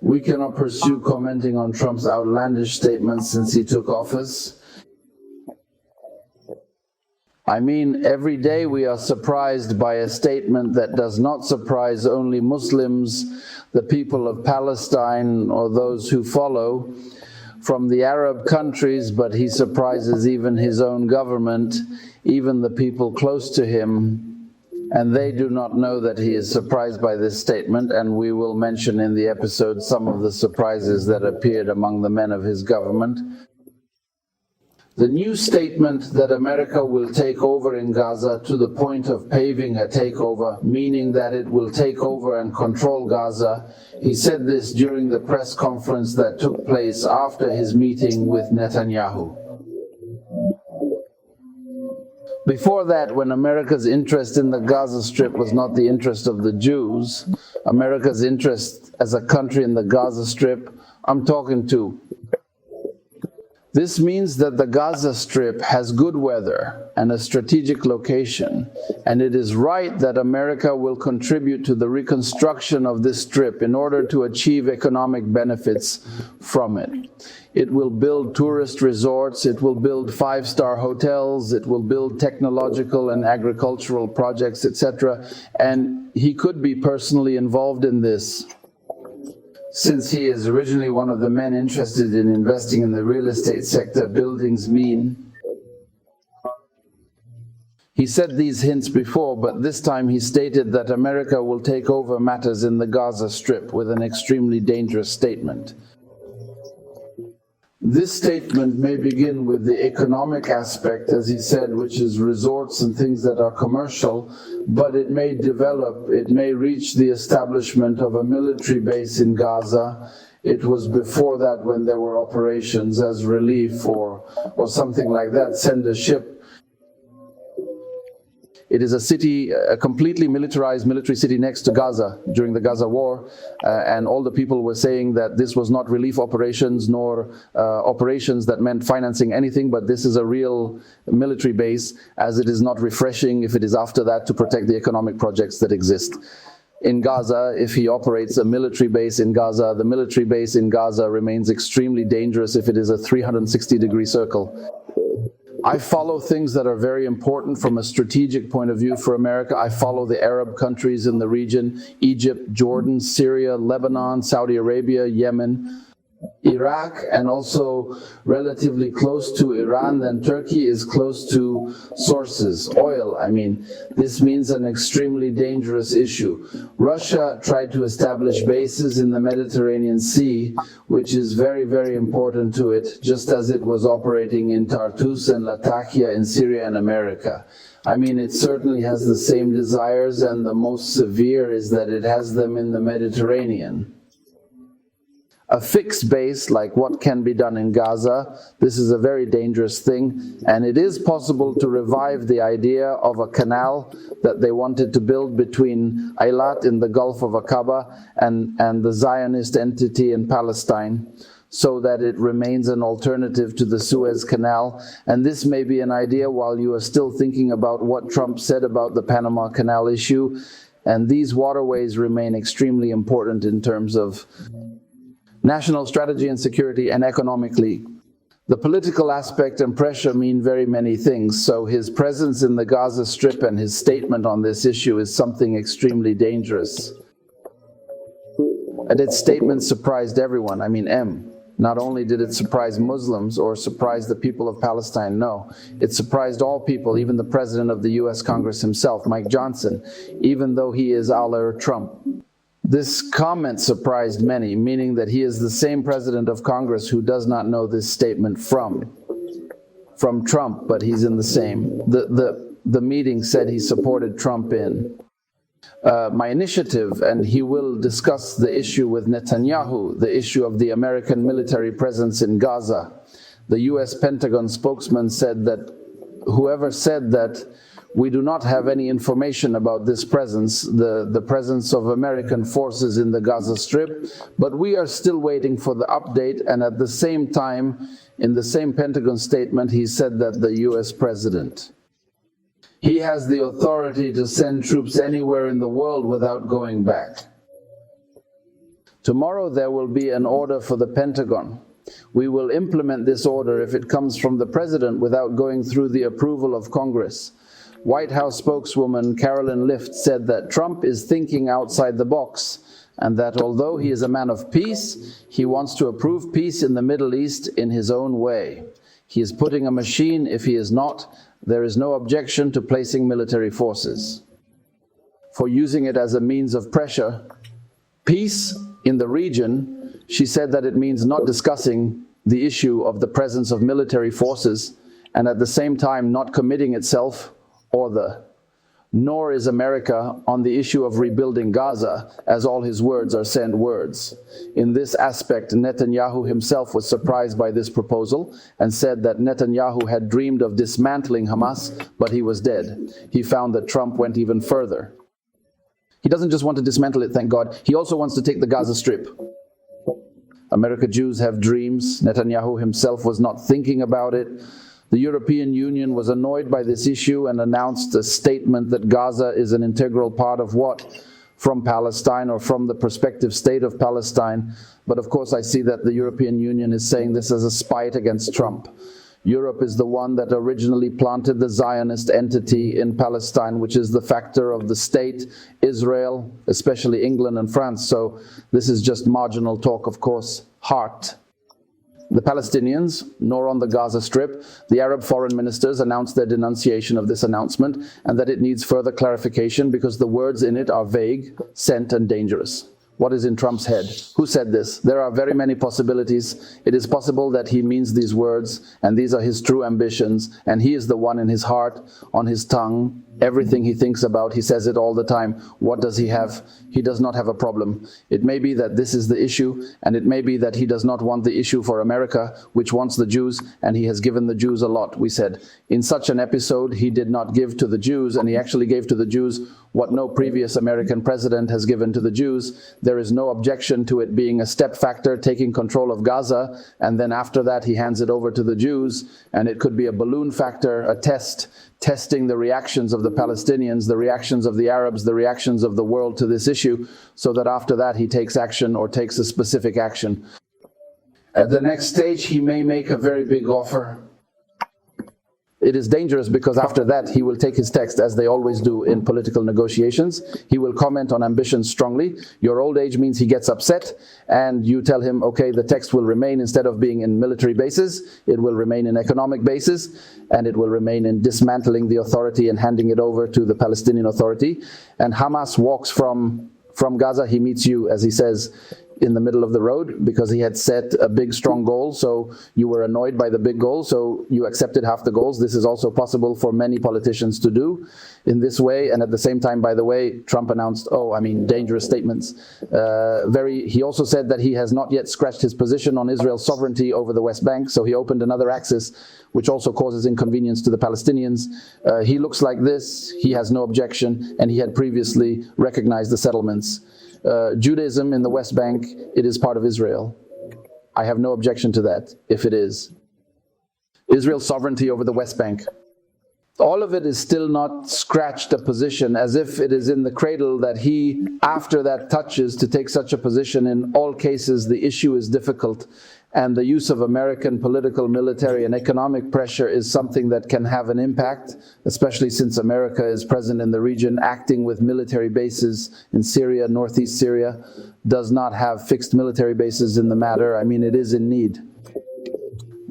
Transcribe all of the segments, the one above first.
We cannot pursue commenting on Trump's outlandish statements since he took office. I mean, every day we are surprised by a statement that does not surprise only Muslims, the people of Palestine, or those who follow from the Arab countries, but he surprises even his own government, even the people close to him, and they do not know that he is surprised by this statement, and we will mention in the episode some of the surprises that appeared among the men of his government. The new statement that America will take over in Gaza to the point of paving a takeover, meaning that it will take over and control Gaza. He said this during the press conference that took place after his meeting with Netanyahu. Before that, when America's interest in the Gaza Strip was not the interest of the Jews, America's interest as a country in the Gaza Strip, I'm talking to. This means that the Gaza Strip has good weather and a strategic location, and it is right that America will contribute to the reconstruction of this strip in order to achieve economic benefits from it. It will build tourist resorts, it will build five-star hotels, it will build technological and agricultural projects, etc. And he could be personally involved in this, since he is originally one of the men interested in investing in the real estate sector. Buildings mean. He said these hints before, but this time he stated that America will take over matters in the Gaza Strip with an extremely dangerous statement. This statement may begin with the economic aspect, as he said, which is resorts and things that are commercial, but it may develop, it may reach the establishment of a military base in Gaza. It was before that when there were operations as relief or something like that, send a ship. It is a city, a completely militarized military city next to Gaza during the Gaza war, and all the people were saying that this was not relief operations nor operations that meant financing anything, but this is a real military base, as it is not refreshing if it is after that to protect the economic projects that exist. In Gaza, if he operates a military base in Gaza, the military base in Gaza remains extremely dangerous if it is a 360-degree circle. I follow things that are very important from a strategic point of view for America. I follow the Arab countries in the region: Egypt, Jordan, Syria, Lebanon, Saudi Arabia, Yemen, Iraq, and also relatively close to Iran. Then Turkey is close to sources, oil. I mean, this means an extremely dangerous issue. Russia tried to establish bases in the Mediterranean Sea, which is very, very important to it, just as it was operating in Tartus and Latakia in Syria and America. I mean, it certainly has the same desires, and the most severe is that it has them in the Mediterranean. A fixed base, like what can be done in Gaza, this is a very dangerous thing, and it is possible to revive the idea of a canal that they wanted to build between Eilat in the Gulf of Aqaba and the Zionist entity in Palestine, so that it remains an alternative to the Suez Canal. And this may be an idea while you are still thinking about what Trump said about the Panama Canal issue, and these waterways remain extremely important in terms of national strategy and security, and economically. The political aspect and pressure mean very many things, so his presence in the Gaza Strip and his statement on this issue is something extremely dangerous. And its statement surprised everyone. I mean, not only did it surprise Muslims or surprise the people of Palestine, no. It surprised all people, even the President of the US Congress himself, Mike Johnson, even though he is a la Trump. This comment surprised many, meaning that he is the same President of Congress who does not know this statement from Trump, but he's in the same. The meeting said he supported Trump in my initiative, and he will discuss the issue with Netanyahu, the issue of the American military presence in Gaza. The US Pentagon spokesman said that whoever said that we do not have any information about this presence, the presence of American forces in the Gaza Strip, but we are still waiting for the update. And at the same time, in the same Pentagon statement, he said that the US president, he has the authority to send troops anywhere in the world without going back. Tomorrow there will be an order for the Pentagon. We will implement this order if it comes from the President without going through the approval of Congress. White House spokeswoman Carolyn Lift said that Trump is thinking outside the box, and that although he is a man of peace, he wants to approve peace in the Middle East in his own way. He is putting a machine if he is not. There is no objection to placing military forces. For using it as a means of pressure, peace in the region, she said that it means not discussing the issue of the presence of military forces and at the same time not committing itself nor is America on the issue of rebuilding Gaza, as all his words are sent words. In this aspect, Netanyahu himself was surprised by this proposal and said that Netanyahu had dreamed of dismantling Hamas, but he was dead. He found that Trump went even further. He doesn't just want to dismantle it, thank God. He also wants to take the Gaza Strip. American Jews have dreams. Netanyahu himself was not thinking about it. The European Union was annoyed by this issue and announced a statement that Gaza is an integral part of what? From Palestine, or from the prospective state of Palestine. But of course I see that the European Union is saying this as a spite against Trump. Europe is the one that originally planted the Zionist entity in Palestine, which is the factor of the state, Israel, especially England and France. So this is just marginal talk, of course, heart. The Palestinians, nor on the Gaza Strip, the Arab foreign ministers announced their denunciation of this announcement and that it needs further clarification because the words in it are vague, sent and dangerous. What is in Trump's head? Who said this? There are very many possibilities. It is possible that he means these words and these are his true ambitions and he is the one in his heart, on his tongue. Everything he thinks about, he says it all the time. What does he have? He does not have a problem. It may be that this is the issue, and it may be that he does not want the issue for America, which wants the Jews, and he has given the Jews a lot, we said. In such an episode, he did not give to the Jews, and he actually gave to the Jews what no previous American president has given to the Jews. There is no objection to it being a step factor, taking control of Gaza, and then after that he hands it over to the Jews, and it could be a balloon factor, a test, testing the reactions of the Palestinians, the reactions of the Arabs, the reactions of the world to this issue, so that after that he takes action or takes a specific action. At the next stage, he may make a very big offer. It is dangerous because after that he will take his text, as they always do in political negotiations. He will comment on ambitions strongly. Your old age means he gets upset and you tell him, okay, the text will remain, instead of being in military bases, it will remain in economic bases, and it will remain in dismantling the authority and handing it over to the Palestinian Authority. And Hamas walks from Gaza, he meets you, as he says, in the middle of the road, because he had set a big strong goal, so you were annoyed by the big goal, so you accepted half the goals. This is also possible for many politicians to do in this way. And at the same time, by the way, Trump announced, dangerous statements. He also said that he has not yet scratched his position on Israel's sovereignty over the West Bank, so he opened another axis, which also causes inconvenience to the Palestinians. He looks like this, he has no objection, and he had previously recognized the settlements. Judaism in the West Bank, it is part of Israel. I have no objection to that, if it is. Israel's sovereignty over the West Bank. All of it is still not scratched a position, as if it is in the cradle that he, after that, touches to take such a position. In all cases, the issue is difficult, and the use of American political, military, and economic pressure is something that can have an impact, especially since America is present in the region, acting with military bases in Syria, northeast Syria, does not have fixed military bases in the matter. I mean, it is in need.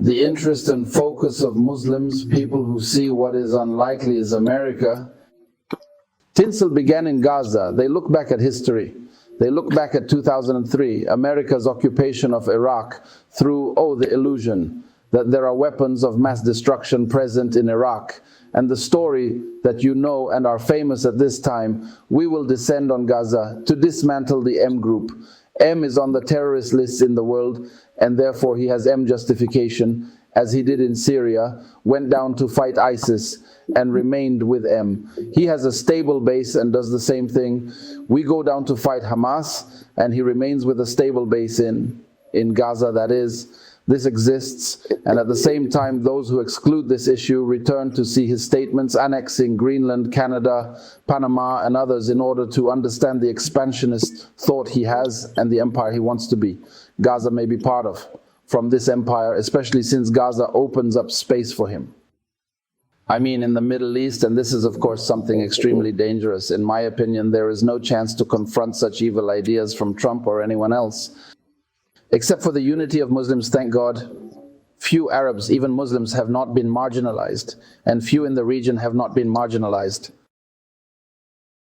The interest and focus of Muslims, people who see what is unlikely is America. Tinsel began in Gaza. They look back at history. They look back at 2003, America's occupation of Iraq, through, the illusion that there are weapons of mass destruction present in Iraq. And the story that you know and are famous at this time, we will descend on Gaza to dismantle the M group. M is on the terrorist lists in the world, and therefore he has M justification, as he did in Syria, went down to fight ISIS and remained with M. He has a stable base and does the same thing. We go down to fight Hamas, and he remains with a stable base in Gaza, that is. this exists, and at the same time those who exclude this issue return to see his statements annexing Greenland, Canada, Panama and others in order to understand the expansionist thought he has and the empire he wants to be. Gaza may be part of from this empire, especially since Gaza opens up space for him. I mean, in the Middle East, and this is of course something extremely dangerous. In my opinion, there is no chance to confront such evil ideas from Trump or anyone else. Except for the unity of Muslims, thank God, few Arabs, even Muslims, have not been marginalized, and few in the region have not been marginalized.